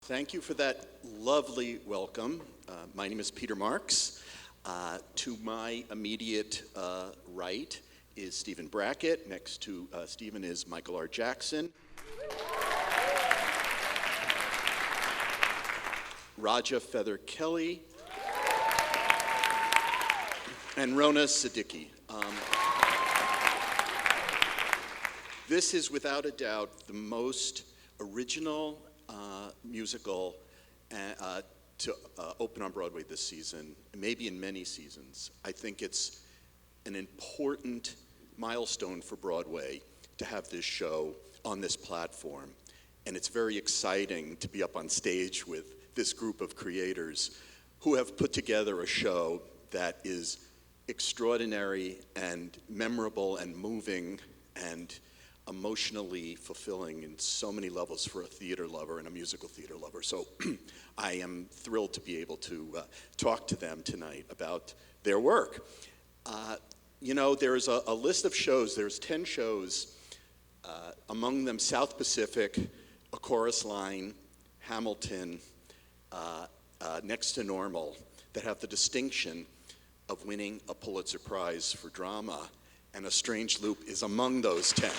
Thank you for that lovely welcome. My name is Peter Marks. To my immediate right is Stephen Brackett. Next to Stephen is Michael R. Jackson. Raja Feather Kelly. And Rona Siddiqui. This is without a doubt the most original musical to open on Broadway this season, maybe in many seasons. I think it's an important milestone for Broadway to have this show on this platform. And it's very exciting to be up on stage with this group of creators who have put together a show that is extraordinary and memorable and moving and emotionally fulfilling in so many levels for a theater lover and a musical theater lover. So I am thrilled to be able to talk to them tonight about their work. You know, there's a list of shows. There's 10 shows, among them South Pacific, A Chorus Line, Hamilton, Next to Normal, that have the distinction of winning a Pulitzer Prize for drama, and A Strange Loop is among those 10.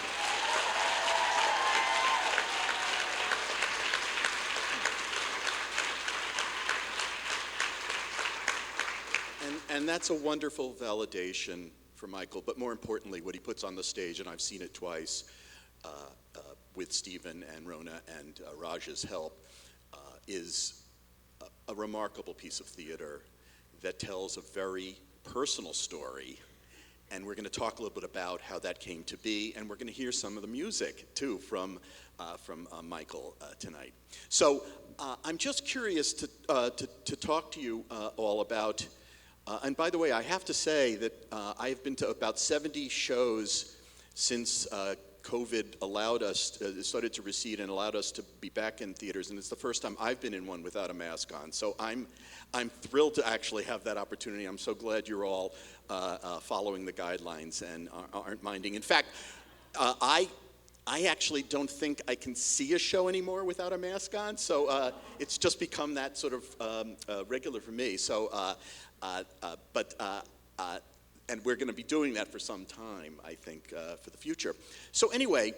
And that's a wonderful validation for Michael, but more importantly, what he puts on the stage, and I've seen it twice with Stephen and Rona and Raj's help, is a remarkable piece of theater that tells a very personal story. And we're going to talk a little bit about how that came to be, and we're going to hear some of the music too from Michael tonight. So I'm just curious to talk to you all about. And by the way, I have to say that I've been to about 70 shows since COVID allowed us, started to recede and allowed us to be back in theaters, and it's the first time I've been in one without a mask on. So I'm thrilled to actually have that opportunity. I'm so glad you're all following the guidelines and aren't minding. In fact, I actually don't think I can see a show anymore without a mask on, so it's just become that sort of regular for me. So. And we're going to be doing that for some time, I think, for the future. So anyway,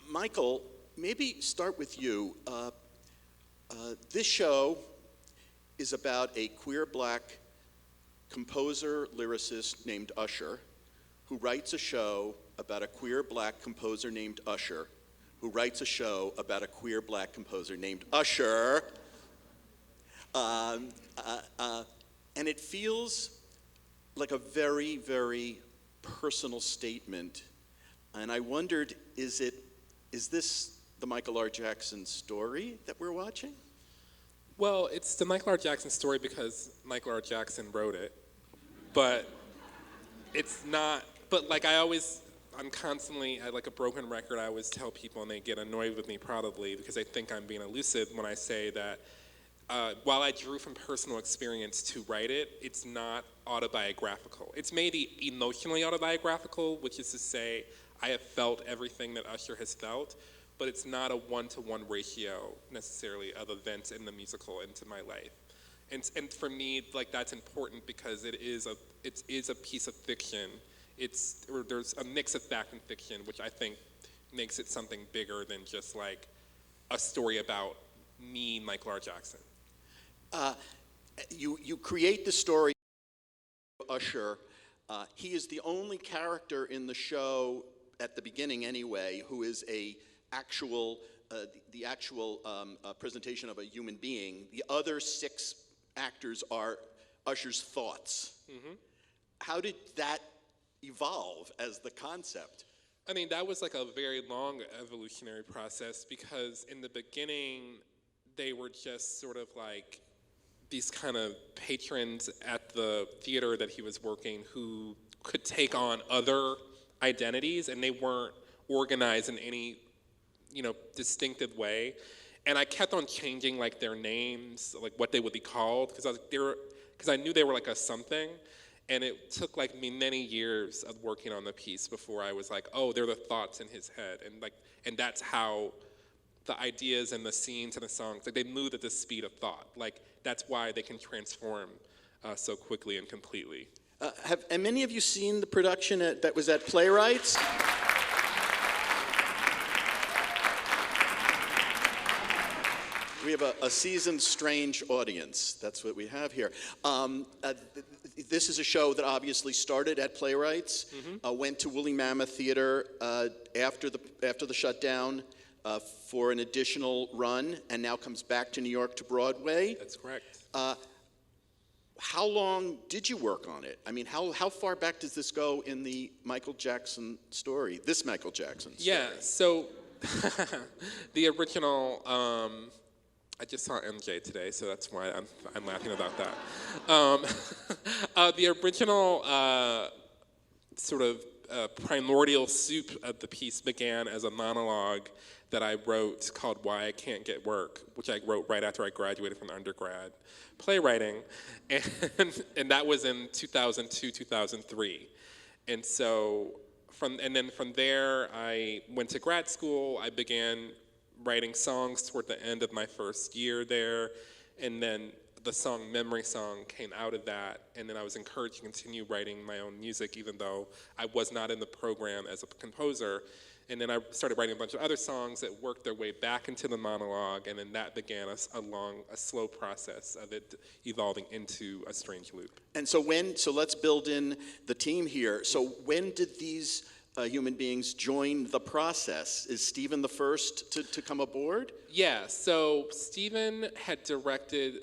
Michael, maybe start with you. This show is about a queer black composer, lyricist named Usher, who writes a show about a queer black composer named Usher, who writes a show about a queer black composer named Usher. And it feels like a very, very personal statement. And I wondered, is this the Michael R. Jackson story that we're watching? Well, it's the Michael R. Jackson story because Michael R. Jackson wrote it. But it's not, but like I'm constantly at like a broken record. I always tell people, and they get annoyed with me probably because they think I'm being elusive when I say that while I drew from personal experience to write it, it's not autobiographical. It's maybe emotionally autobiographical, which is to say I have felt everything that Usher has felt, but it's not a one-to-one ratio necessarily of events in the musical into my life. And for me, like that's important because it is a piece of fiction. There's a mix of fact and fiction, which I think makes it something bigger than just like a story about me, Michael R. Jackson. You create the story of Usher. He is the only character in the show at the beginning, anyway, who is the actual presentation of a human being. The other 6 actors are Usher's thoughts. Mm-hmm. How did that evolve as the concept? I mean, that was like a very long evolutionary process because in the beginning, they were just sort of like these kind of patrons at the theater that he was working who could take on other identities, and they weren't organized in any, distinctive way. And I kept on changing like their names, like what they would be called, because I knew they were like a something. And it took like me many years of working on the piece before I was like, oh, they're the thoughts in his head, and that's how the ideas and the scenes and the songs, like they move at the speed of thought. Like that's why they can transform so quickly and completely. And many of you seen the production that was at Playwrights? We have a seasoned, strange audience. That's what we have here. This is a show that obviously started at Playwrights, went to Woolly Mammoth Theater after the shutdown for an additional run, and now comes back to New York to Broadway. That's correct. How long did you work on it? I mean, how far back does this go in the Michael Jackson story? This Michael Jackson story? Yeah. So the original. I just saw MJ today, so that's why I'm laughing about that. The original sort of primordial soup of the piece began as a monologue that I wrote called Why I Can't Get Work, which I wrote right after I graduated from undergrad playwriting, and that was in 2002, 2003. And so from there, I went to grad school. I began writing songs toward the end of my first year there, and then the song Memory Song came out of that, and then I was encouraged to continue writing my own music even though I was not in the program as a composer. And then I started writing a bunch of other songs that worked their way back into the monologue, and then that began a slow process of it evolving into a strange loop. And so let's build in the team here. So when did these human beings join the process? Is Stephen the first to come aboard? Yeah, so Stephen had directed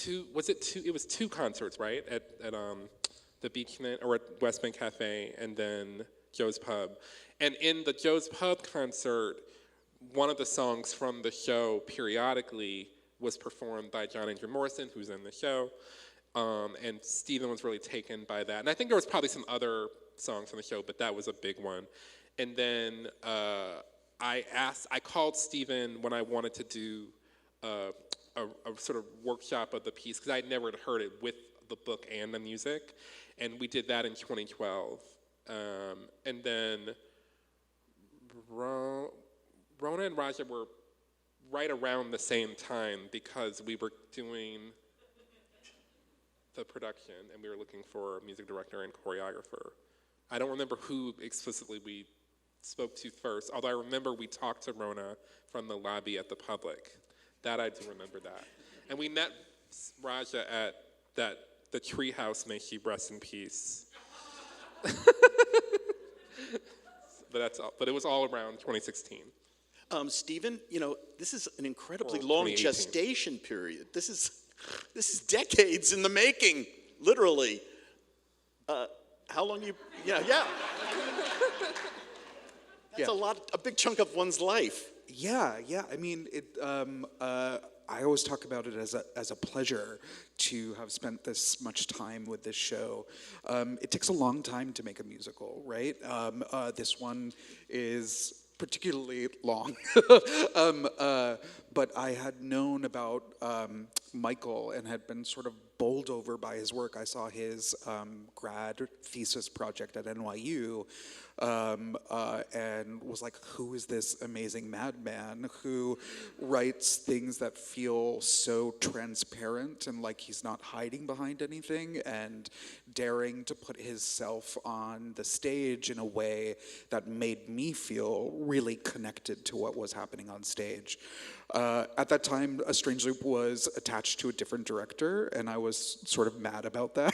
it was two concerts, right? At the Beachman, or at West Bank Cafe, and then Joe's Pub. And in the Joe's Pub concert, one of the songs from the show, Periodically, was performed by John Andrew Morrison, who's in the show. And Stephen was really taken by that. And I think there was probably some other songs on the show, but that was a big one. And then I called Stephen when I wanted to do a sort of workshop of the piece, because I'd never heard it with the book and the music. And we did that in 2012. And then Rona and Raja were right around the same time, because we were doing the production and we were looking for a music director and choreographer. I don't remember who explicitly we spoke to first, although I remember we talked to Rona from the lobby at the Public. That I do remember that. And we met Raja at the Treehouse, may she rest in peace. But that's all. But it was all around 2016. Stephen, this is an incredibly Or long 2018. gestation period. This is decades in the making, literally. How long you? Yeah. That's a big chunk of one's life. Yeah. I mean, I always talk about it as a pleasure to have spent this much time with this show. It takes a long time to make a musical, right? This one is particularly long. But I had known about Michael and had been sort of bowled over by his work. I saw his grad thesis project at NYU and was like, who is this amazing madman who writes things that feel so transparent and like he's not hiding behind anything and daring to put his self on the stage in a way that made me feel really connected to what was happening on stage. At that time, A Strange Loop was attached to a different director, and I was sort of mad about that.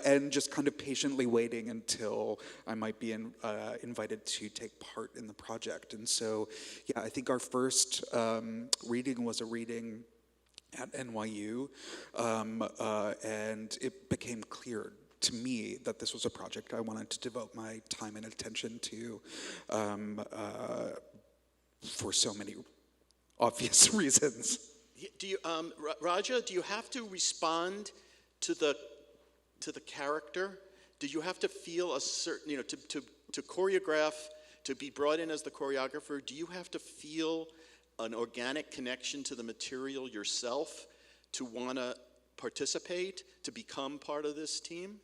And just kind of patiently waiting until I might be invited to take part in the project. And so, yeah, I think our first reading was a reading at NYU, and it became clear to me that this was a project I wanted to devote my time and attention to for so many obvious reasons. Do you, Raja? Do you have to respond to the character? Do you have to feel a certain, to choreograph, to be brought in as the choreographer? Do you have to feel an organic connection to the material yourself to want to participate, to become part of this team?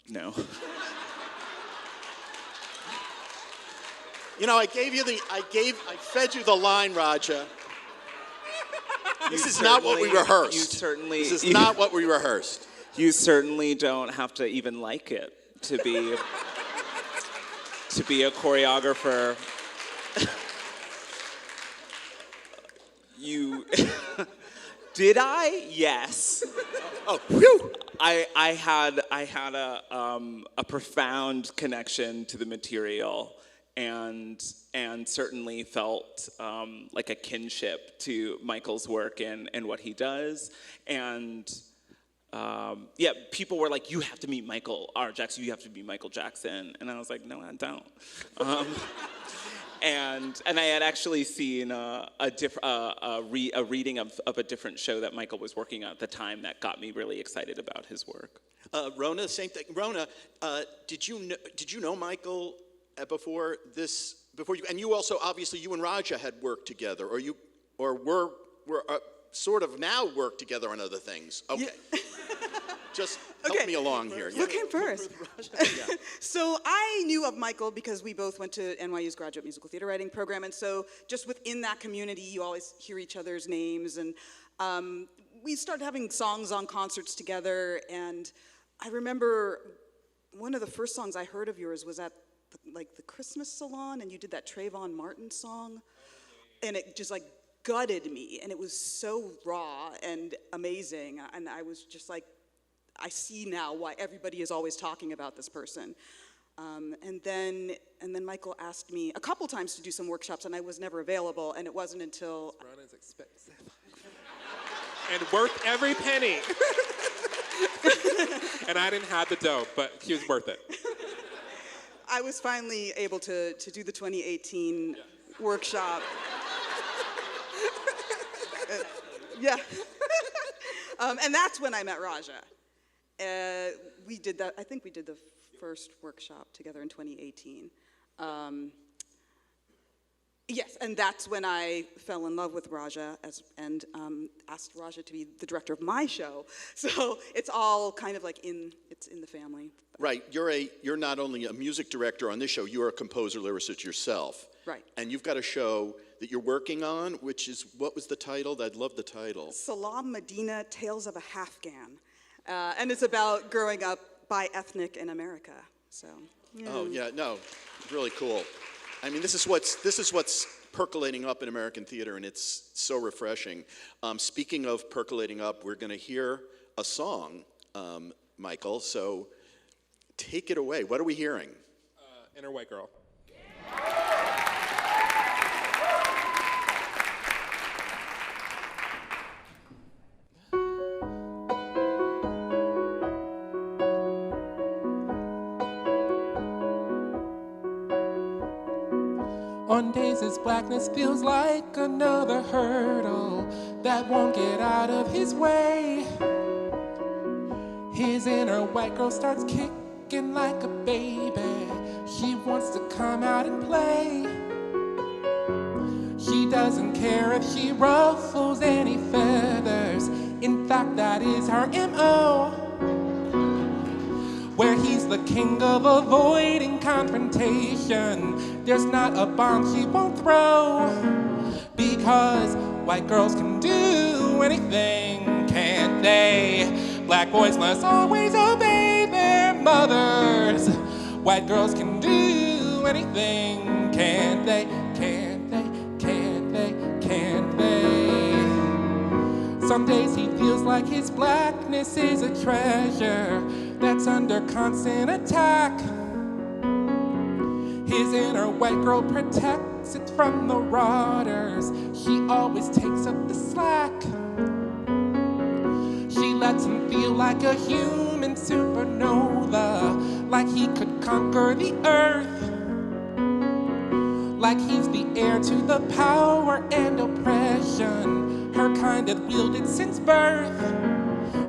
No. You know, I fed you the line, Raja. This is not what we rehearsed. This is not what we rehearsed. You certainly don't have to even like it to be a choreographer. You did I? Yes. Oh, whew. I had a profound connection to the material, and certainly felt like a kinship to Michael's work and what he does. And yeah, people were like, "You have to meet Michael R. Jackson. You have to meet Michael Jackson." And I was like, "No, I don't." And I had actually seen a reading of a different show that Michael was working on at the time that got me really excited about his work. Rona, same thing. Rona, did you know Michael before this? Before you, and you also obviously you and Raja had worked together, or were sort of now work together on other things. Okay. Yeah. Just help me along here. Who came first? Yeah. So I knew of Michael because we both went to NYU's graduate musical theater writing program, and so just within that community, you always hear each other's names, and we started having songs on concerts together. And I remember one of the first songs I heard of yours was at the Christmas salon, and you did that Trayvon Martin song, and it just like gutted me, and it was so raw and amazing, and I was just like, I see now why everybody is always talking about this person. And then Michael asked me a couple times to do some workshops, and I was never available, and it wasn't until... Rona's expensive. And worth every penny. And I didn't have the dough, but he was worth it. I was finally able to do the 2018 workshop. Yeah. And that's when I met Raja. We did that, I think we did the first workshop together in 2018. Yes, and that's when I fell in love with Raja and asked Raja to be the director of my show. So it's all kind of like it's in the family. Right, you're not only a music director on this show, you're a composer, lyricist yourself. Right. And you've got a show that you're working on, which is, what was the title? I'd love the title. Salam Medina, Tales of a Afghan. And it's about growing up bi-ethnic in America. So. Yeah. Oh yeah, no, really cool. I mean, this is what's percolating up in American theater, and it's so refreshing. Speaking of percolating up, we're going to hear a song, Michael. So take it away. What are we hearing? Inner White Girl. On days his blackness feels like another hurdle that won't get out of his way. His inner white girl starts kicking like a baby. She wants to come out and play. She doesn't care if she ruffles any feathers. In fact, that is her M.O. Where he's the king of avoiding confrontation, there's not a bomb she won't throw. Because white girls can do anything, can't they? Black boys must always obey their mothers. White girls can do anything, can't they? Can't they? Can't they? Can't they? Some days he feels like his blackness is a treasure that's under constant attack. His inner white girl protects it from the marauders. She always takes up the slack. She lets him feel like a human supernova, like he could conquer the earth, like he's the heir to the power and oppression her kind have wielded since birth.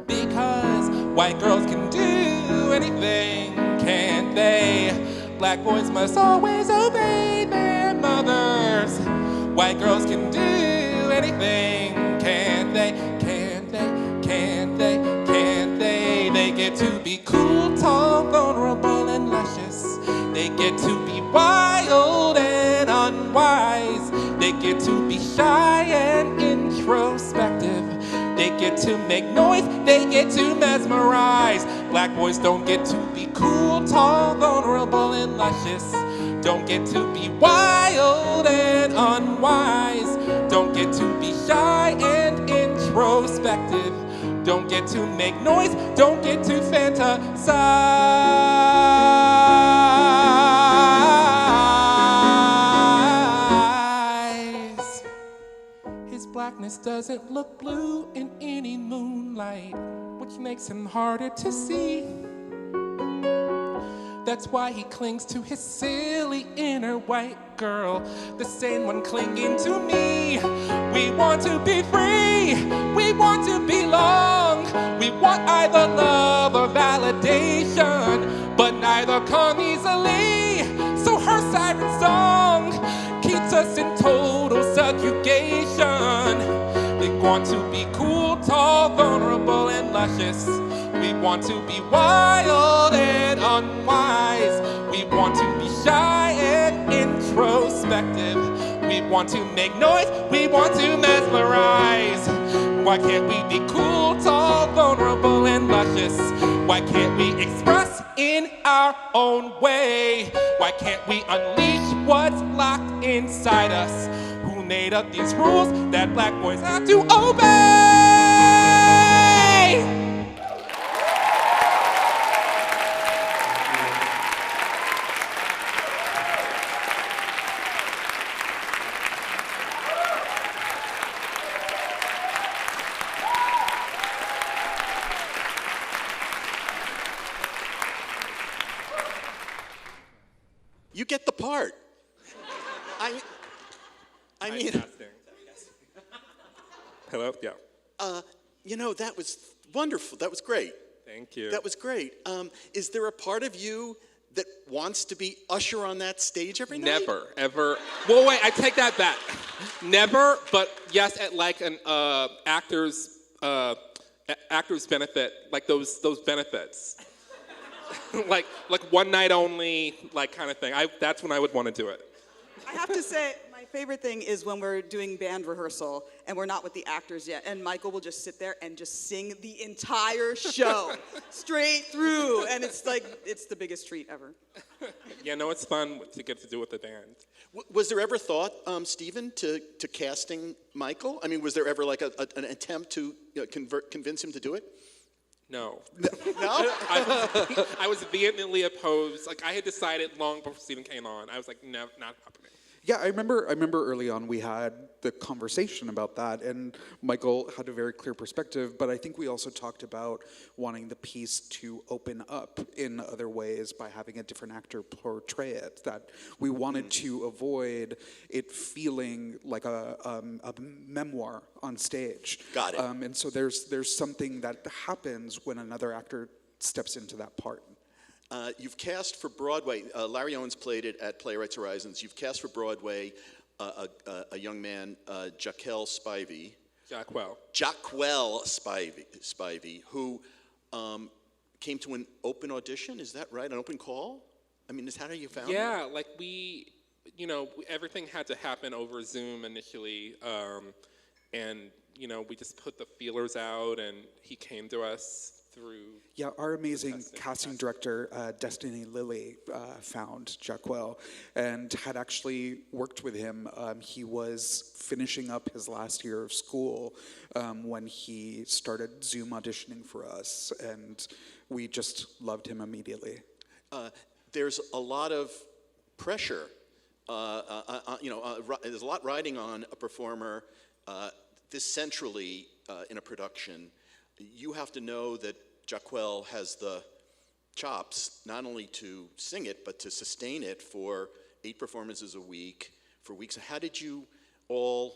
Because white girls can do anything, can't they? Black boys must always obey their mothers. White girls can do anything, can't they? Can't they? Can't they? Can't they? They get to be cool, tall, vulnerable, and luscious. They get to be wild and get to be shy and introspective. They get to make noise, they get to mesmerize. Black boys don't get to be cool, tall, vulnerable, and luscious. Don't get to be wild and unwise. Don't get to be shy and introspective. Don't get to make noise, don't get to fantasize. His blackness doesn't look blue in any moonlight, which makes him harder to see. That's why he clings to his silly inner white girl, the same one clinging to me. We want to be free, we want to belong. We want either love or validation, but neither come easily. So her siren song keeps us in total subjugation. We want to be cool, tall, vulnerable, and luscious. We want to be wild and unwise. We want to be shy and introspective. We want to make noise. We want to mesmerize. Why can't we be cool, tall, vulnerable, and luscious? Why can't we express in our own way? Why can't we unleash what's locked inside us? Who made up these rules that black boys have to obey? You get the part. I mean, Hello? Yeah. that was wonderful. That was great. Thank you. That was great. Is there a part of you that wants to be Usher on that stage every night? Never, ever. Well, wait, I take that back. Never, but yes, at like an actor's benefit, like those benefits. like one night only, like kind of thing. That's when I would want to do it. I have to say, my favorite thing is when we're doing band rehearsal and we're not with the actors yet, and Michael will just sit there and just sing the entire show straight through, and it's like, it's the biggest treat ever. Yeah, no, it's fun to get to do with the band. Was there ever thought, Stephen, to casting Michael? I mean, was there ever like an attempt to convince him to do it? No. No? I was vehemently opposed. Like, I had decided long before Stephen came on. I was like, no, not happening. Yeah, I remember early on we had the conversation about that, and Michael had a very clear perspective, but I think we also talked about wanting the piece to open up in other ways by having a different actor portray it, that we wanted to avoid it feeling like a memoir on stage. Got it. And so there's something that happens when another actor steps into that part. You've cast for Broadway. Larry Owens played it at Playwrights Horizons. You've cast for Broadway a young man, Jaquel Spivey. Jacquel Spivey, who came to an open audition. Is that right? An open call? I mean, how do you found Yeah, like everything had to happen over Zoom initially. And, we just put the feelers out and he came to us through. Yeah, our amazing casting director, Destiny Lilly, found Jaquel and had actually worked with him. He was finishing up his last year of school when he started Zoom auditioning for us, and we just loved him immediately. There's a lot of pressure. There's a lot riding on a performer. This centrally in a production, you have to know that Jaquel has the chops not only to sing it, but to sustain it for 8 performances a week, for weeks. How did you all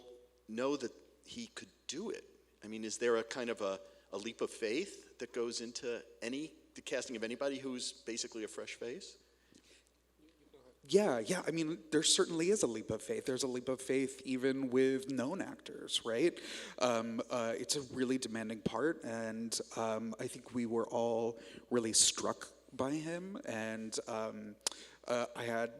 know that he could do it? I mean, is there a kind of a leap of faith that goes into the casting of anybody who's basically a fresh face? Yeah. I mean, there certainly is a leap of faith. There's a leap of faith even with known actors, right? It's a really demanding part, and I think we were all really struck by him. And I had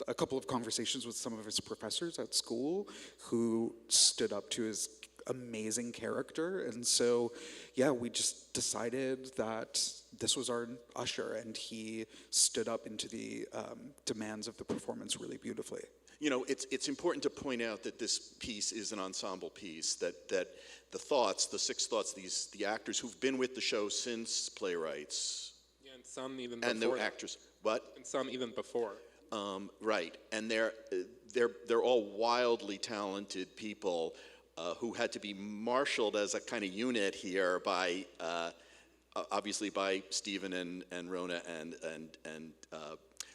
a couple of conversations with some of his professors at school who stood up to his amazing character. And so, yeah, we just decided that this was our Usher, and he stood up into the demands of the performance really beautifully. You know, it's important to point out that this piece is an ensemble piece, that the six thoughts, the actors who've been with the show since playwrights. Yeah, and some even before. And the actors, what? And some even before. Right, and they're all wildly talented people who had to be marshaled as a kind of unit here by, obviously by Stephen and Rona and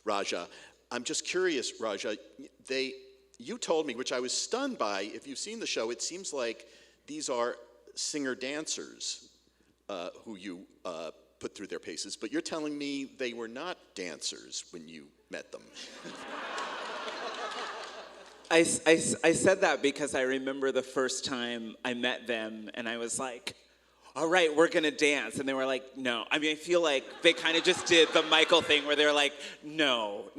Raja. I'm just curious, Raja, you told me, which I was stunned by, if you've seen the show, it seems like these are singer-dancers who you put through their paces, but you're telling me they were not dancers when you met them. I said that because I remember the first time I met them, and I was like, all right, we're gonna dance. And they were like, no. I mean, I feel like they kind of just did the Michael thing where they were like, no.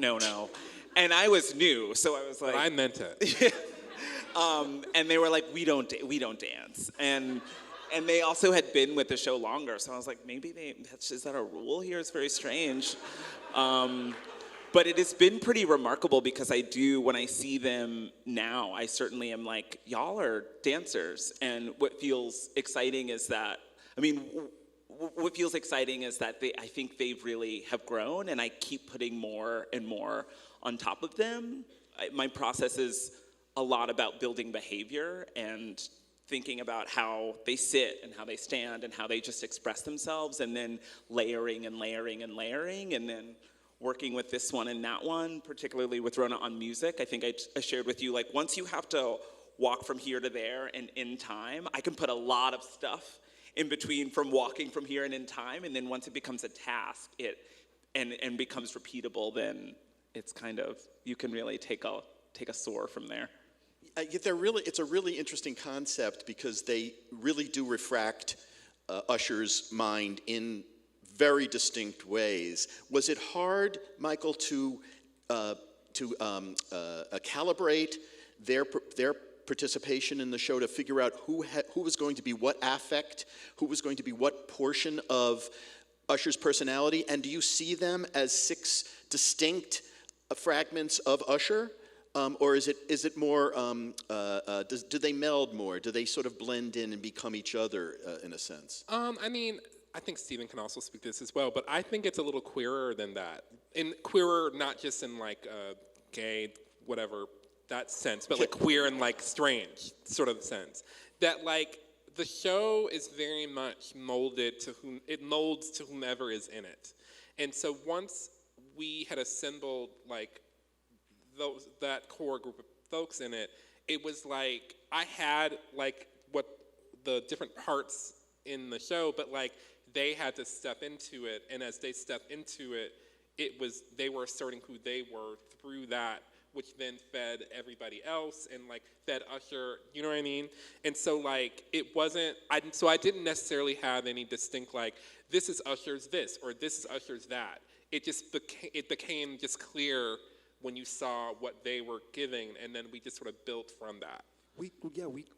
And I was new, so I was like. But I meant it. And they were like, we don't dance. And they also had been with the show longer, so I was like, maybe is that a rule here? It's very strange. But it has been pretty remarkable because when I see them now, I certainly am like, y'all are dancers. And what feels exciting is that, I think they really have grown, and I keep putting more and more on top of them. My process is a lot about building behavior and thinking about how they sit and how they stand and how they just express themselves, and then layering and layering and layering, and then working with this one and that one, particularly with Rona on music. I think I shared with you, like, once you have to walk from here to there and in time, I can put a lot of stuff in between from walking from here and in time, and then once it becomes a task, and becomes repeatable, then it's kind of, you can really take a soar from there. It's a really interesting concept because they really do refract Usher's mind in very distinct ways. Was it hard, Michael, to calibrate their participation in the show to figure out who was going to be what affect, who was going to be what portion of Usher's personality? And do you see them as six distinct fragments of Usher? Or is it more, do they meld more? Do they sort of blend in and become each other in a sense? I think Stephen can also speak to this as well, but I think it's a little queerer than that. And queerer not just in like gay, whatever, that sense, but like queer and like strange sort of sense. That like the show is very much molded to it molds to whomever is in it. And so once we had assembled like that core group of folks in it, it was like I had like what the different parts in the show, but like they had to step into it, and as they stepped into it, they were asserting who they were through that, which then fed everybody else and like fed Usher, you know what I mean? And so like it wasn't, so I didn't necessarily have any distinct like, this is Usher's this, or this is Usher's that. It just became just clear when you saw what they were giving, and then we just sort of built from that. We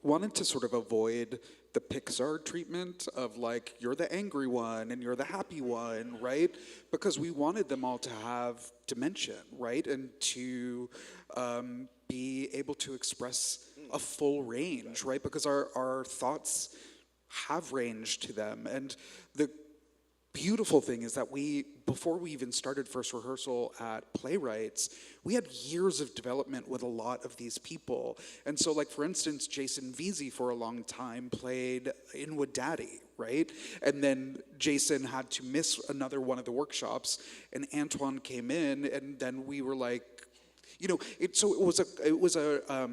wanted to sort of avoid the Pixar treatment of like, you're the angry one and you're the happy one, right? Because we wanted them all to have dimension, right? And to be able to express a full range, right? Because our thoughts have range to them. And the beautiful thing is that before we even started first rehearsal at Playwrights, we had years of development with a lot of these people. And so like, for instance, Jason Veazey for a long time played Inwood Daddy, right? And then Jason had to miss another one of the workshops, and Antoine came in, and then we were like, it was a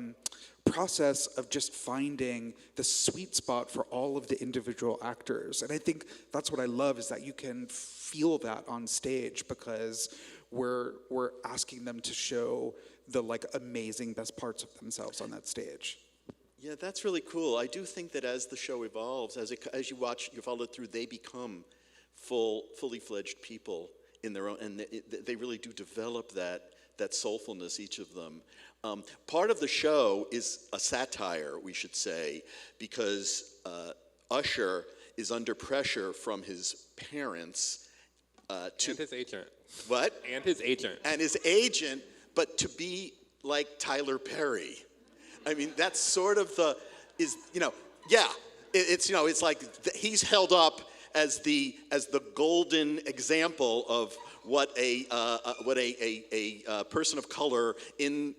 process of just finding the sweet spot for all of the individual actors. And I think that's what I love, is that you can feel that on stage, because we're asking them to show the like amazing best parts of themselves on that stage. Yeah, that's really cool. I do think that as the show evolves, as you follow it through, they become fully fledged people in their own, and they really do develop that soulfulness, each of them. Part of the show is a satire, we should say, because Usher is under pressure from his parents to... And his agent. What? And his agent. And his agent, but to be like Tyler Perry. I mean, that's sort of it's like he's held up as the golden example of what a person of color in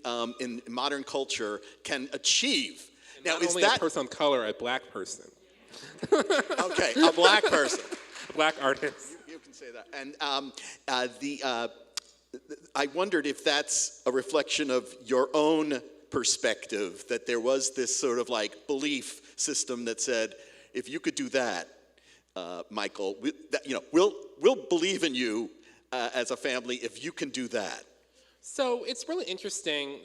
modern culture can achieve. And now, not is only that a person of color, a black person. okay? A black person, A black artist. you can say that. And I wondered if that's a reflection of your own perspective, that there was this sort of like belief system that said, if you could do that, Michael, we'll believe in you as a family if you can do that. So it's really interesting,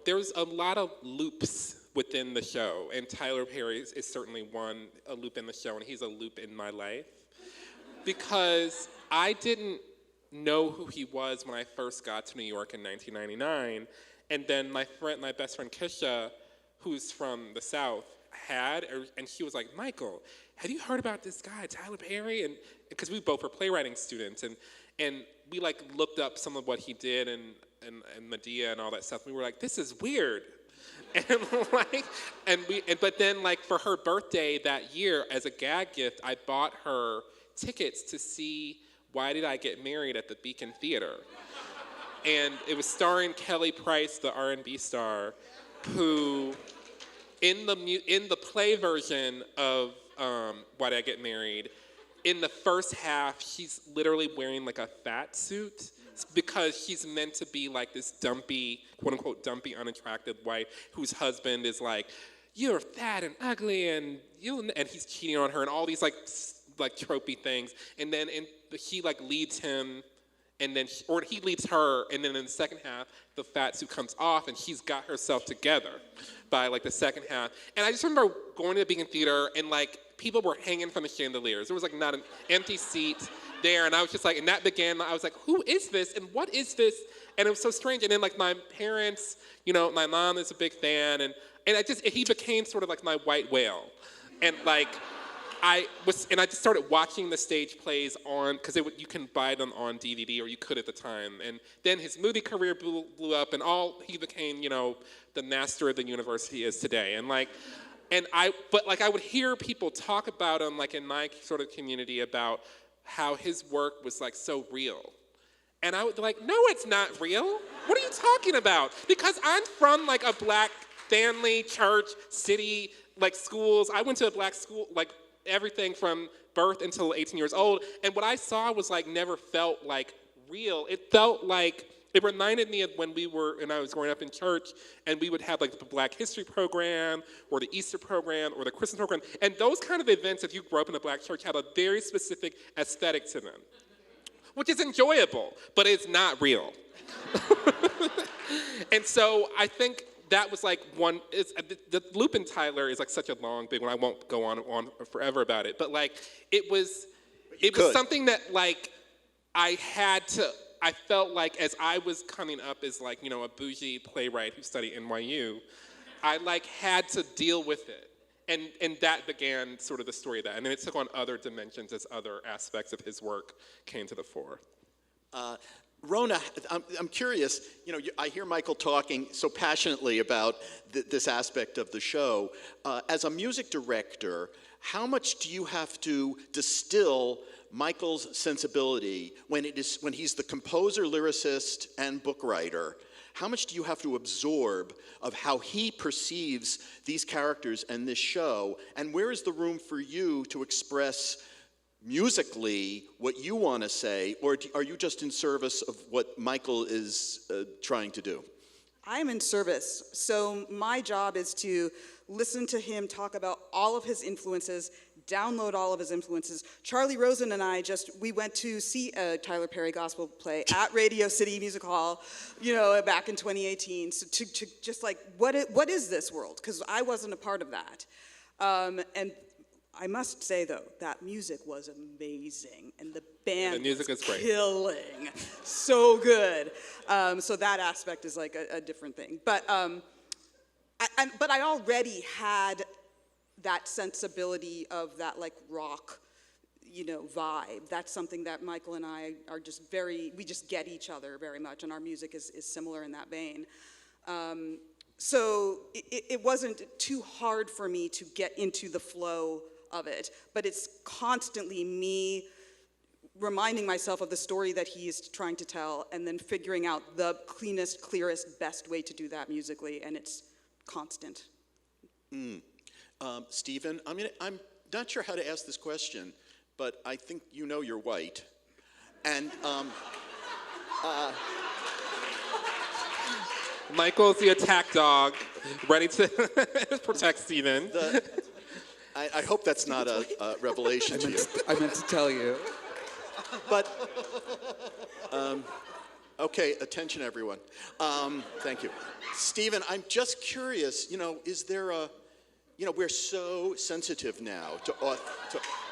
there's a lot of loops within the show, and Tyler Perry is certainly a loop in the show, and he's a loop in my life. Because I didn't know who he was when I first got to New York in 1999, and then my best friend Kisha, who's from the South, and she was like, Michael, have you heard about this guy, Tyler Perry? And because we both were playwriting students, and we like looked up some of what he did and Medea and all that stuff. We were like, this is weird. But then like for her birthday that year, as a gag gift, I bought her tickets to see Why Did I Get Married at the Beacon Theater. And it was starring Kelly Price, the R&B star, who in the play version of Why Did I Get Married, in the first half, she's literally wearing like a fat suit because she's meant to be like this dumpy, quote unquote, dumpy, unattractive wife whose husband is like, you're fat and ugly and he's cheating on her and all these like tropey things. And then he like leads him and then, or he leads her, and then in the second half, the fat suit comes off and she's got herself together by like the second half. And I just remember going to the Beacon Theater and like people were hanging from the chandeliers. There was like not an empty seat there, and I was just like, and that began, I was like, who is this and what is this? And it was so strange. And then like my parents, my mom is a big fan, and he became sort of like my white whale. And like, I just started watching the stage plays because you can buy them on DVD, or you could at the time. And then his movie career blew up, and he became, the master of the universe he is today. And I would hear people talk about him, like in my sort of community, about how his work was like so real. And I would be like, no, it's not real. What are you talking about? Because I'm from like a black family, church, city, like schools. I went to a black school, like everything from birth until 18 years old. And what I saw was like never felt like real. It felt like, it reminded me of when I was growing up in church, and we would have like the Black History program, or the Easter program, or the Christmas program. And those kind of events, if you grew up in a black church, have a very specific aesthetic to them, which is enjoyable, but it's not real. And so I think that was like the loop in Tyler is like such a long, big one. I won't go on forever about it, but like it was something that like I felt like as I was coming up as like, a bougie playwright who studied NYU, I like had to deal with it. And that began sort of the story of that. And then it took on other dimensions as other aspects of his work came to the fore. Rona, I'm curious, I hear Michael talking so passionately about this aspect of the show. As a music director, how much do you have to distill Michael's sensibility when he's the composer, lyricist, and book writer? How much do you have to absorb of how he perceives these characters and this show? And where is the room for you to express musically what you want to say, or are you just in service of what Michael is trying to do? I'm in service. So my job is to listen to him talk about all of his influences, download all of his influences. Charlie Rosen and I we went to see a Tyler Perry gospel play at Radio City Music Hall, back in 2018. So to just like, what is this world? Because I wasn't a part of that. And I must say, though, that music was amazing, and the band The music was is great. killing. So good. So that aspect is like a different thing. But I already had that sensibility of that like rock, vibe. That's something that Michael and I are just we just get each other very much, and our music is similar in that vein. So it wasn't too hard for me to get into the flow of it, but it's constantly me reminding myself of the story that he is trying to tell, and then figuring out the cleanest, clearest, best way to do that musically, and it's constant. Stephen, I'm not sure how to ask this question, but I think you're white. And Michael's the attack dog, ready to protect Stephen. I hope that's not a revelation to you. I meant to tell you. But, okay, attention everyone. Thank you. Stephen, I'm just curious, is there we're so sensitive now to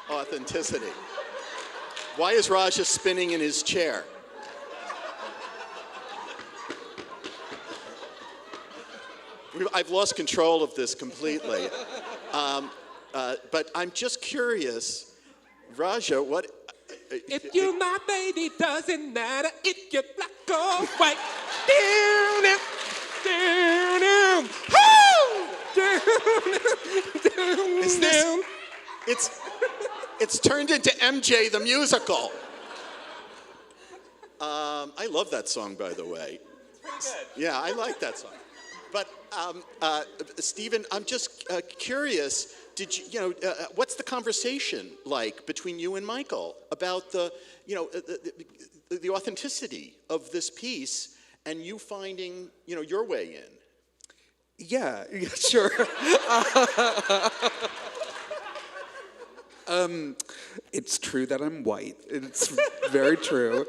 authenticity. Why is Raja spinning in his chair? I've lost control of this completely. But I'm just curious, Raja, what... If you're my baby, doesn't matter if you're black or white. Is this... It's turned into MJ the musical. I love that song, by the way. Pretty good. Yeah, I like that song. But Stephen, I'm just curious. Did you, what's the conversation like between you and Michael about the authenticity of this piece and you finding, your way in? Yeah, sure. It's true that I'm white. It's very true.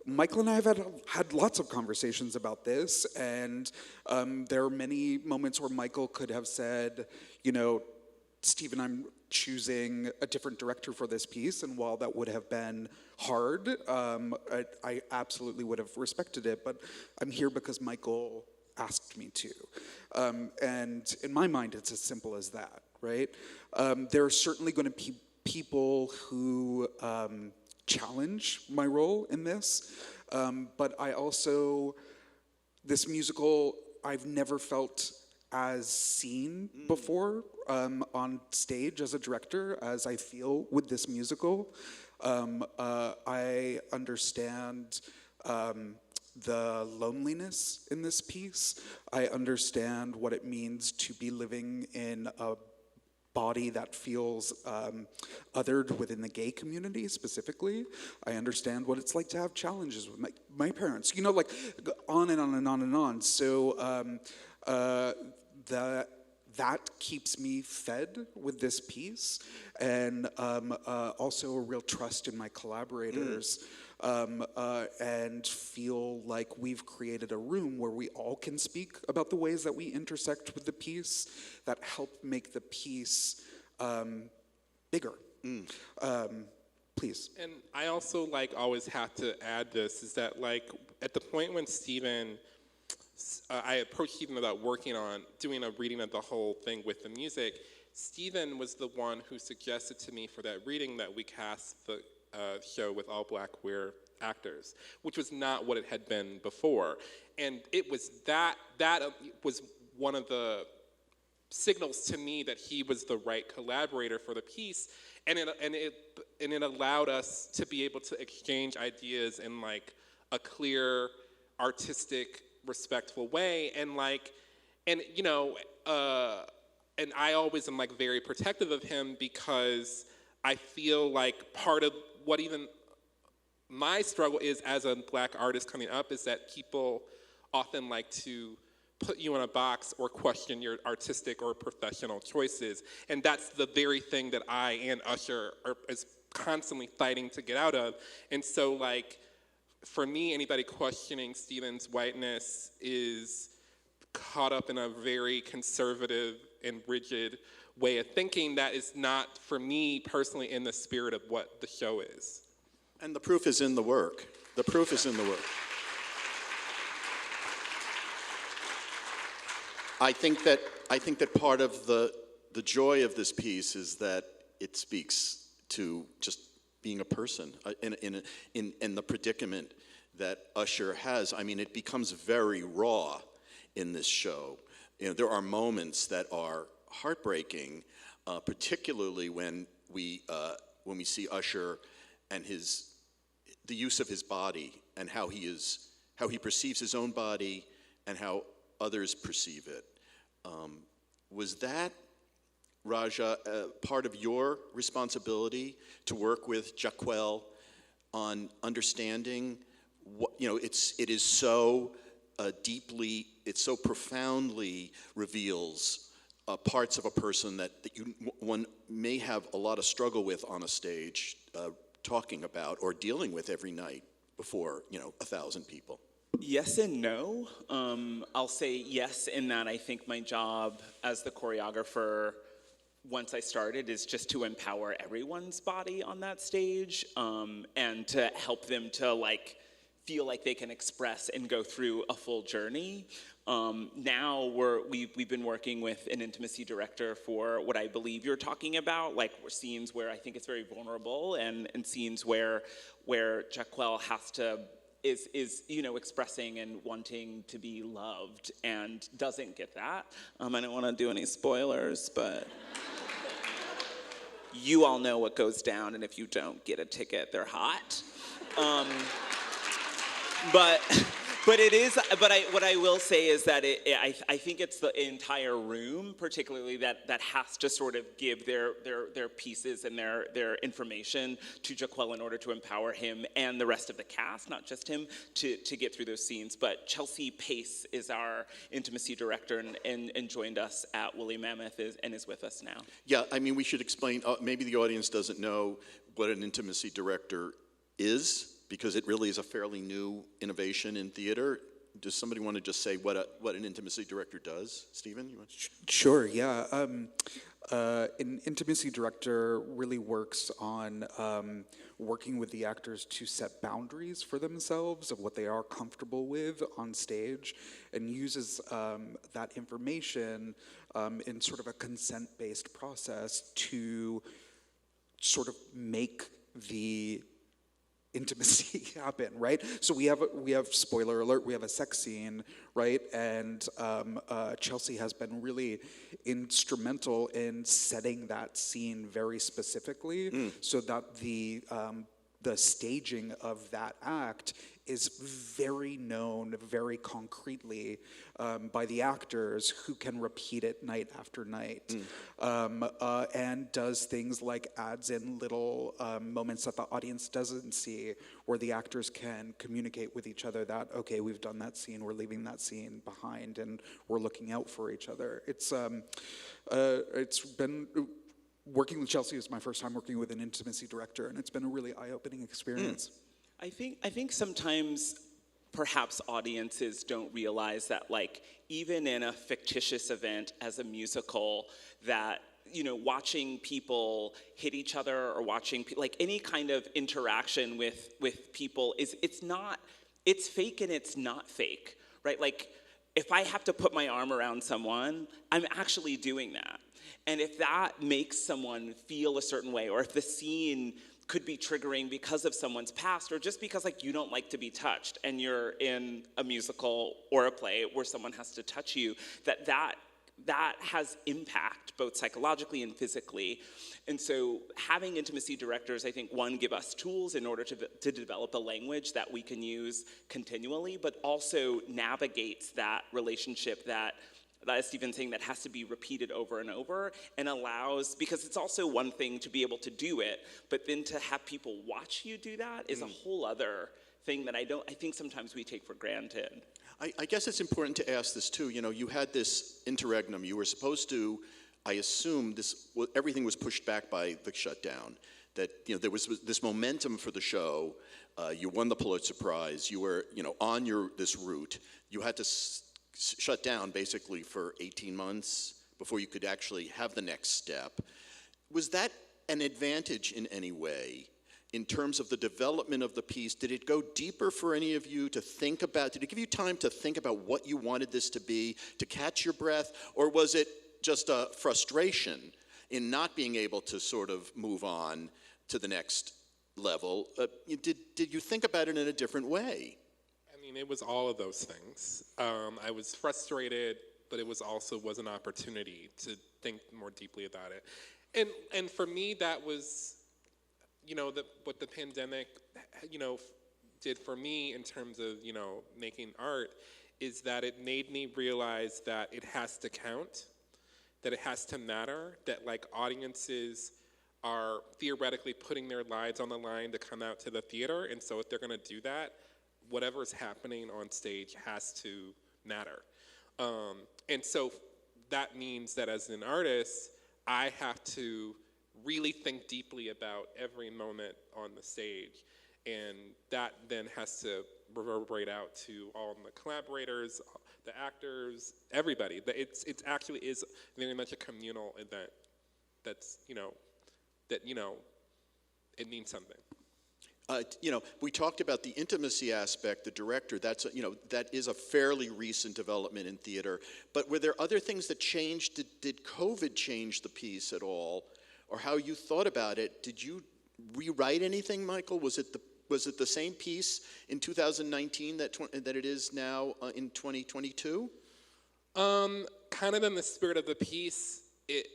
Michael and I have had lots of conversations about this, and there are many moments where Michael could have said, Stephen, I'm choosing a different director for this piece, and while that would have been hard, I absolutely would have respected it, but I'm here because Michael asked me to. And in my mind, it's as simple as that, right? There are certainly going to be people who challenge my role in this, but I also, this musical, I've never felt as seen before on stage as a director as I feel with this musical. I understand the loneliness in this piece. I understand what it means to be living in a body that feels othered within the gay community specifically. I understand what it's like to have challenges with my parents, like on and on and on and on. So that keeps me fed with this piece, and also a real trust in my collaborators, and feel like we've created a room where we all can speak about the ways that we intersect with the piece that help make the piece bigger. Please. And I also always have to add this, is that at the point when Stephen, I approached Stephen about doing a reading of the whole thing with the music, Stephen was the one who suggested to me for that reading that we cast the show with all black queer actors, which was not what it had been before. And it was that was one of the signals to me that he was the right collaborator for the piece, and it allowed us to be able to exchange ideas in a clear, artistic, respectful way, and I always am very protective of him, because I feel like part of what even my struggle is as a black artist coming up is that people often like to put you in a box or question your artistic or professional choices, and that's the very thing that I and Usher is constantly fighting to get out of. And so for me, anybody questioning Stephen's whiteness is caught up in a very conservative and rigid way of thinking that is not, for me personally, in the spirit of what the show is. And the proof is in the work. The proof is in the work. I think that part of the joy of this piece is that it speaks to just being a person in the predicament that Usher has. I mean, it becomes very raw in this show. You know, there are moments that are heartbreaking, particularly when we see Usher and the use of his body and how he perceives his own body and how others perceive it. Was that, Raja, part of your responsibility to work with Jaquel on understanding what, you know, it is so deeply, it so profoundly reveals parts of a person that one may have a lot of struggle with on a stage, talking about or dealing with every night before, 1,000 people? Yes and no. I'll say yes in that I think my job as the choreographer, once I started, is just to empower everyone's body on that stage, and to help them to feel like they can express and go through a full journey. Now we've been working with an intimacy director for what I believe you're talking about, scenes where I think it's very vulnerable, and scenes where Jaquel is expressing and wanting to be loved and doesn't get that. I don't want to do any spoilers, but you all know what goes down, and if you don't get a ticket, they're hot. What I will say is that I think it's the entire room, particularly that has to sort of give their pieces and their information to Jaquel in order to empower him and the rest of the cast, not just him, to get through those scenes. But Chelsea Pace is our intimacy director and joined us at Woolly Mammoth and is with us now. Yeah, I mean, we should explain, maybe the audience doesn't know what an intimacy director is, because it really is a fairly new innovation in theater. Does somebody want to just say what an intimacy director does? Stephen, you want to? Sure, yeah. An intimacy director really works on working with the actors to set boundaries for themselves of what they are comfortable with on stage, and uses that information in sort of a consent-based process to sort of make the intimacy happen, right? So we have spoiler alert, we have a sex scene, right? And Chelsea has been really instrumental in setting that scene very specifically, so that the staging of that act is very known very concretely by the actors, who can repeat it night after night, and does things like adds in little moments that the audience doesn't see, where the actors can communicate with each other that, okay, we've done that scene, we're leaving that scene behind, and we're looking out for each other. It's been, working with Chelsea is my first time working with an intimacy director, and it's been a really eye-opening experience. I think sometimes perhaps audiences don't realize that, even in a fictitious event as a musical, that watching people hit each other, or watching any kind of interaction with people it's fake and it's not fake, right? If I have to put my arm around someone, I'm actually doing that. And if that makes someone feel a certain way, or if the scene could be triggering because of someone's past, or just because you don't like to be touched, and you're in a musical or a play where someone has to touch you, that has impact both psychologically and physically. And so having intimacy directors, I think, one, give us tools in order to develop a language that we can use continually, but also navigates that relationship that, as Stephen's saying, that has to be repeated over and over, and allows, because it's also one thing to be able to do it, but then to have people watch you do that is a whole other thing that I think sometimes we take for granted. I guess it's important to ask this too. You had this interregnum. You were supposed to, I assume, everything was pushed back by the shutdown. That there was this momentum for the show. You won the Pulitzer Prize. You were on this route. You had to shut down basically for 18 months before you could actually have the next step. Was that an advantage in any way in terms of the development of the piece? Did it go deeper for any of you to think about? Did it give you time to think about what you wanted this to be, to catch your breath? Or was it just a frustration in not being able to sort of move on to the next level? Did you think about it in a different way? I mean, it was all of those things. I was frustrated, but it was also an opportunity to think more deeply about it. And for me, that was, what the pandemic, did for me in terms of, making art, is that it made me realize that it has to count, that it has to matter, that like audiences are theoretically putting their lives on the line to come out to the theater, and so if they're gonna do that, whatever is happening on stage has to matter. And so that means that as an artist, I have to really think deeply about every moment on the stage, and that then has to reverberate out to all the collaborators, the actors, everybody. It actually is very much a communal event. That's it means something. We talked about the intimacy aspect, the director, that is a fairly recent development in theater. But were there other things that changed? Did COVID change the piece at all? Or how you thought about it? Did you rewrite anything, Michael? Was it the same piece in 2019 that it is now in 2022? Kind of in the spirit of the piece, it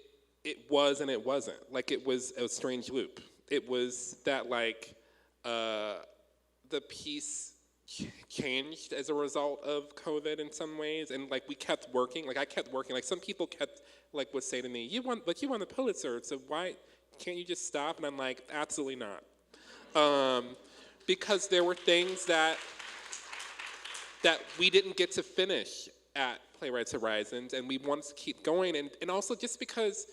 was and it wasn't. Like it was a strange loop. It was that like the piece changed as a result of COVID in some ways, and like we kept working. Like I kept working. Like some people would say to me, "You won the Pulitzer, so why can't you just stop?" And I'm like, absolutely not, because there were things that we didn't get to finish at Playwrights Horizons, and we wanted to keep going, and also just because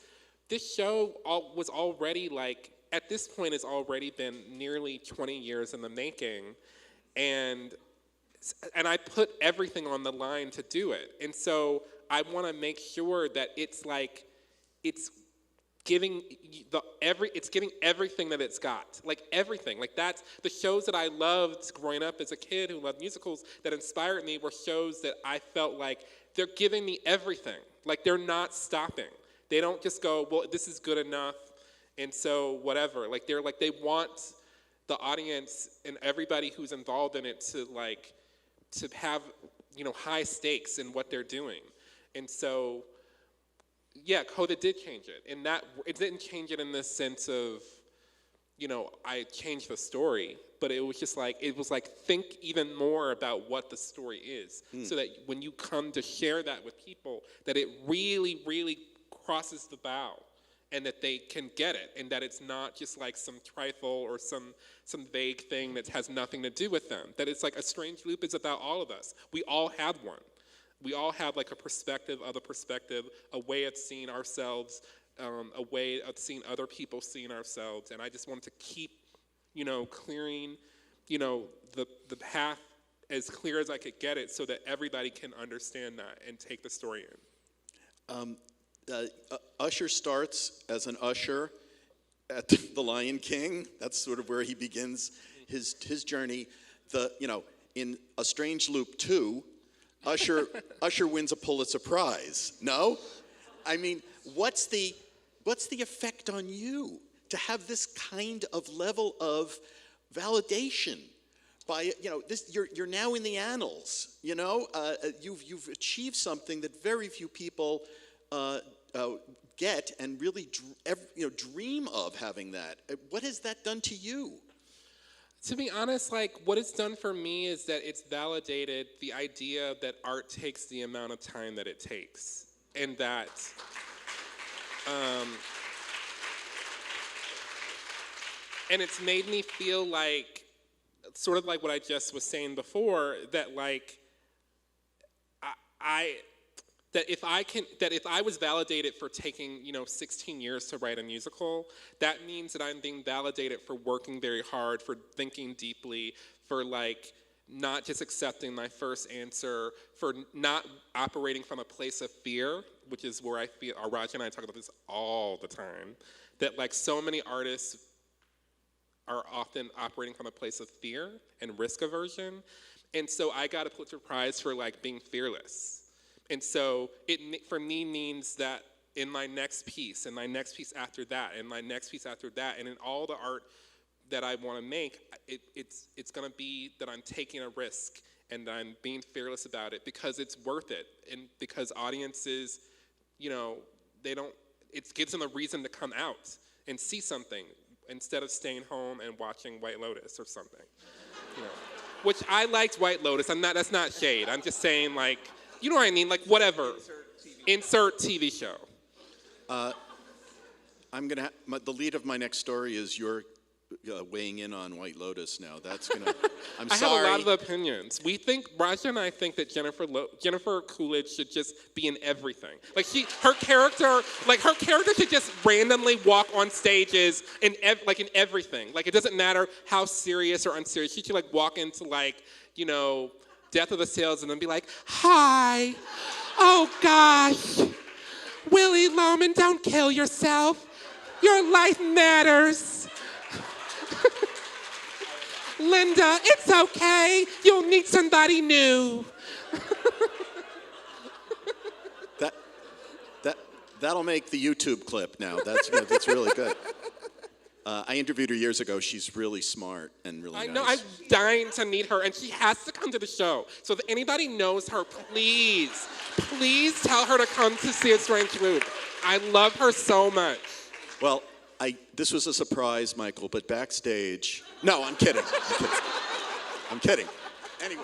this show was already like, at this point, it's already been nearly 20 years in the making, and I put everything on the line to do it. And so I want to make sure that it's giving everything that it's got, like everything. Like that's the shows that I loved growing up as a kid who loved musicals that inspired me were shows that I felt like they're giving me everything. Like they're not stopping. They don't just go, well, this is good enough, and so whatever. Like they want the audience and everybody who's involved in it to have high stakes in what they're doing. And so yeah, COVID did change it, and that it didn't change it in the sense of I changed the story, but it was just like think even more about what the story is, so that when you come to share that with people, that it really, really crosses the bow, and that they can get it, and that it's not just like some trifle or some vague thing that has nothing to do with them. That it's like A Strange Loop is about all of us. We all have one. We all have like a perspective, a way of seeing ourselves, a way of seeing other people seeing ourselves. And I just wanted to keep, clearing, the path as clear as I could get it, so that everybody can understand that and take the story in. Usher starts as an usher at the Lion King. That's sort of where he begins his journey. In A Strange Loop 2, Usher wins a Pulitzer Prize. No? I mean, what's the effect on you to have this kind of level of validation by you're now in the annals. You've achieved something that very few people get and really dream of having that. What has that done to you? To be honest, what it's done for me is that it's validated the idea that art takes the amount of time that it takes, and that and it's made me feel like, sort of like what I just was saying before, that that if I was validated for taking 16 years to write a musical, that means that I'm being validated for working very hard, for thinking deeply, for not just accepting my first answer, for not operating from a place of fear, which is where I feel, Raja and I talk about this all the time, that like so many artists are often operating from a place of fear and risk aversion. And so I got a Pulitzer Prize for like being fearless. And so it, for me, means that in my next piece, and my next piece after that, and my next piece after that, and in all the art that I want to make, it's going to be that I'm taking a risk and I'm being fearless about it because it's worth it, and because audiences, you know, it gives them a reason to come out and see something instead of staying home and watching White Lotus or something, you know. Which I liked White Lotus. That's not shade. I'm just saying, like, you know what I mean? Like, whatever. Insert TV show. The lead of my next story is your weighing in on White Lotus now. That's gonna. I'm sorry. I have a lot of opinions. Raja and I think that Jennifer Coolidge should just be in everything. Like her character should just randomly walk on stages in everything. Like it doesn't matter how serious or unserious. She should like walk into like, you know, Death of the Salesman and be like, "Hi, oh gosh, Willie Loman, don't kill yourself. Your life matters. Linda, it's okay. You'll meet somebody new." That'll make the YouTube clip now. That's really good. I interviewed her years ago. She's really smart and really nice. I know. I'm dying to meet her, and she has to come to the show. So if anybody knows her, please tell her to come to See a Strange Loop. I love her so much. Well, this was a surprise, Michael, but backstage... No, I'm kidding. I'm kidding. Anyway,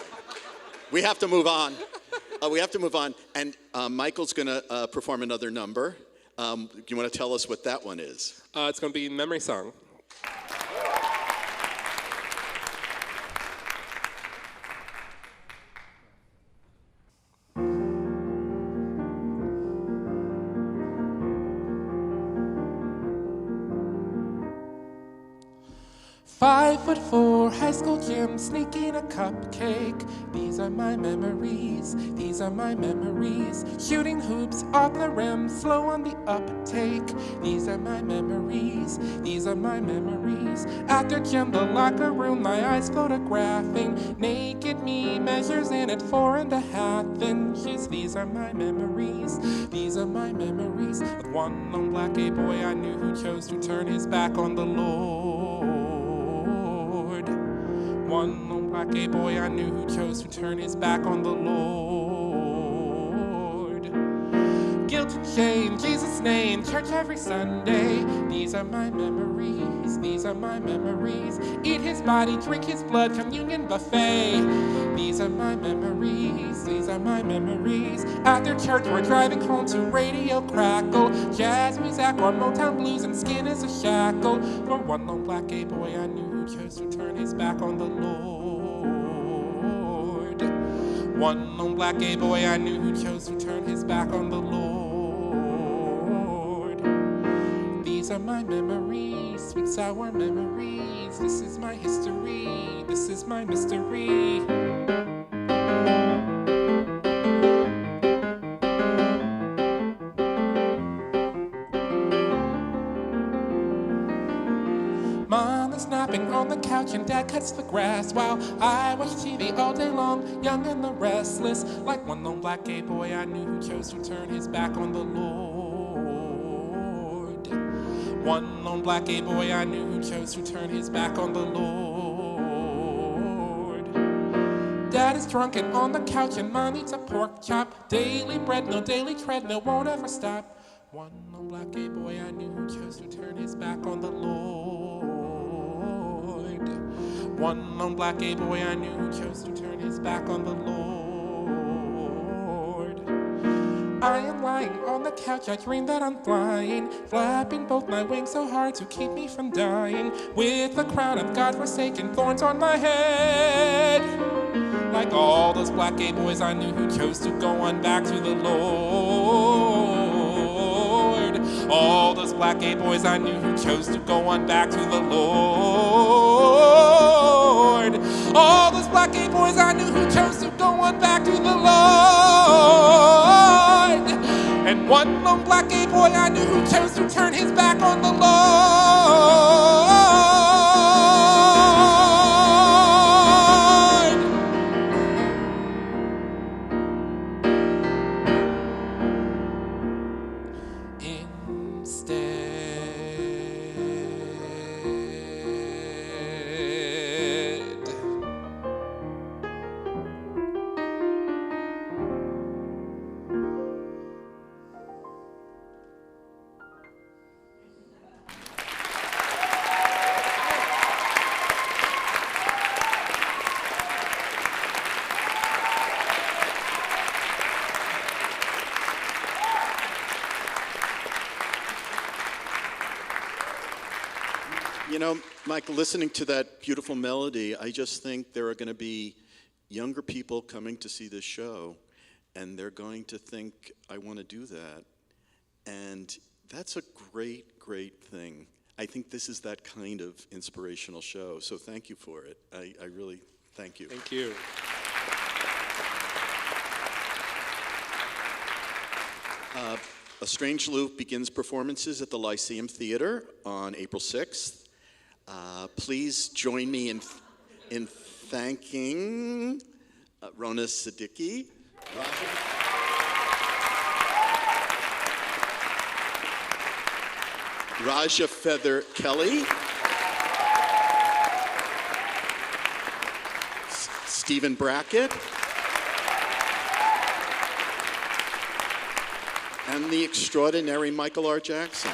we have to move on. And Michael's going to perform another number. Do you want to tell us what that one is? It's going to be Memory Song. 5'4", high school gym, sneaking a cupcake. These are my memories, these are my memories. Shooting hoops off the rim, slow on the uptake. These are my memories, these are my memories. After gym, the locker room, my eyes photographing. Naked me measures in at 4.5 inches. These are my memories, these are my memories. With one lone black gay boy I knew who chose to turn his back on the Lord. One lone black gay boy I knew who chose to turn his back on the Lord. Guilt and shame, Jesus' name, church every Sunday. These are my memories, these are my memories. Eat his body, drink his blood, communion buffet. These are my memories, these are my memories. After church, we're driving home to Radio Crackle. Jazz music or Motown blues, and skin is a shackle. For one lone black gay boy I knew who chose to turn his back on the Lord. One lone black gay boy I knew who chose to turn his back on the Lord. These are my memories, sweet sour memories. This is my history, this is my mystery. Napping on the couch and Dad cuts the grass while I watch TV all day long, young and the restless. Like one lone black gay boy I knew who chose to turn his back on the Lord. One lone black gay boy I knew who chose to turn his back on the Lord. Dad is drunk and on the couch and Mom eats a pork chop. Daily bread, no daily treadmill, won't ever stop. One lone black gay boy I knew who chose to turn his back on the Lord. One lone black gay boy I knew who chose to turn his back on the Lord. I am lying on the couch, I dream that I'm flying, flapping both my wings so hard to keep me from dying, with a crown of God-forsaken thorns on my head. Like all those black gay boys I knew who chose to go on back to the Lord. All those black gay boys I knew who chose to go on back to the Lord. All those black gay boys I everyone back to the Lord. And one lone black gay boy I knew who chose to turn his back on the Lord. You know, Michael, listening to that beautiful melody, I just think there are going to be younger people coming to see this show, and they're going to think, I want to do that. And that's a great, great thing. I think this is that kind of inspirational show, so thank you for it. I really thank you. Thank you. A Strange Loop begins performances at the Lyceum Theater on April 6th. Please join me in thanking Rona Siddiqui, Raja Feather Kelly, Stephen Brackett, and the extraordinary Michael R. Jackson.